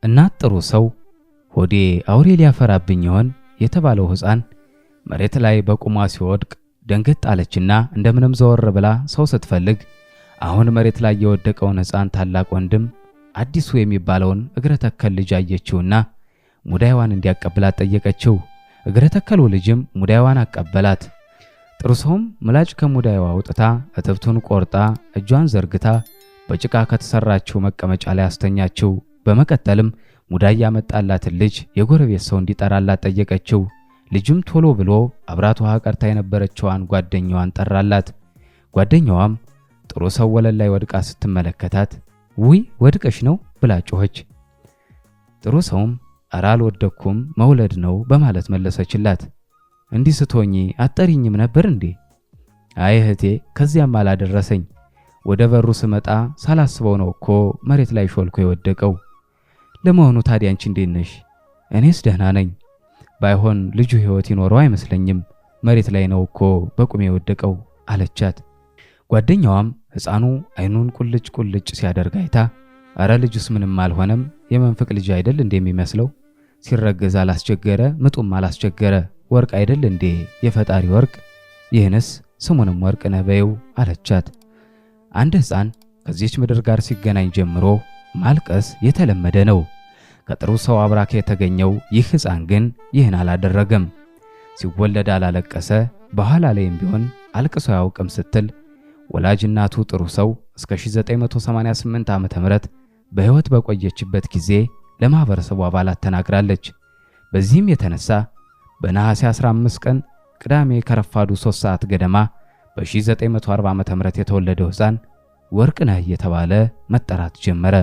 እናት ጥሩ ሰው ሆዴ አውሬ ሊያፈራብኝ ይሆን የተባለው ሕፃን መሬት ላይ በቁሟ ሲወድቅ ደንገጥ አለችና እንደምንም ዘወር ብላ ሰው ስትፈልግ አሁን መሬት ላይ የወደቀውን ሕፃን ታላቅ ወንድም አዲሱ የሚባለውን እግረ ተከል ልጅ አየችውና ሙዳይዋን እንዲያቀብላት ጠየቀችው። እግረ ተከሉ ልጅም ሙዳይዋን አቀበላት። ጥሩ ሰውም ምላጭ ከሙዳይዋ አውጥታ እትብቱን ቆርጣ እጇን ዘርግታ በጭቃ ከተሰራችው መቀመጫ ላይ አስተኛችው። በመቀጠልም ሙዳይ ያመጣላትን ልጅ የጎረቤት ሰው እንዲጠራላት ጠየቀችው። ልጅም ቶሎ ብሎ አብራት ውሃ ቀርታ የነበረችዋን ጓደኛዋን ጠራላት። ጓደኛዋም ጥሩ ሰው ወለል ላይ ወድቃ ስትመለከታት ውይ ወድቀሽ ነው ብላ ጮኸች። ጥሩ ሰውም ኧረ አልወደኩም መውለድ ነው በማለት መለሰችላት። እንዲህ ስትሆኚ አጠሪኝም ነበር እንዴ? አይ እህቴ ከዚያም አላደረሰኝ። ወደ በሩ ስመጣ ሳላስበው ነው እኮ መሬት ላይ ሾልኮ የወደቀው። ለመሆኑ ታዲያ አንቺ እንዴት ነሽ? እኔስ ደህና ነኝ። ባይሆን ልጁ ሕይወት ይኖረው አይመስለኝም። መሬት ላይ ነው እኮ በቁሜ የወደቀው አለቻት። ጓደኛዋም ሕፃኑ አይኑን ቁልጭ ቁልጭ ሲያደርግ አይታ አረ ልጁስ ምንም አልሆነም፣ የመንፍቅ ልጅ አይደል እንደሚመስለው፣ ሲረገዝ አላስቸገረ፣ ምጡም አላስቸገረ፣ ወርቅ አይደል እንዴ የፈጣሪ ወርቅ፣ ይህንስ ስሙንም ወርቅ ነህ በይው አለቻት። አንድ ሕፃን ከዚህች ምድር ጋር ሲገናኝ ጀምሮ ማልቀስ የተለመደ ነው። ከጥሩ ሰው አብራክ የተገኘው ይህ ሕፃን ግን ይህን አላደረገም። ሲወለድ አላለቀሰ፣ በኋላ ላይም ቢሆን አልቅሶ አያውቅም ስትል ወላጅ እናቱ ጥሩ ሰው እስከ 1988 ዓመተ ምህረት በሕይወት በቆየችበት ጊዜ ለማህበረሰቡ አባላት ተናግራለች። በዚህም የተነሳ በነሐሴ 15 ቀን ቅዳሜ ከረፋዱ 3 ሰዓት ገደማ በ1940 ዓመተ ምህረት የተወለደው ሕፃን ወርቅነህ እየተባለ መጠራት ጀመረ።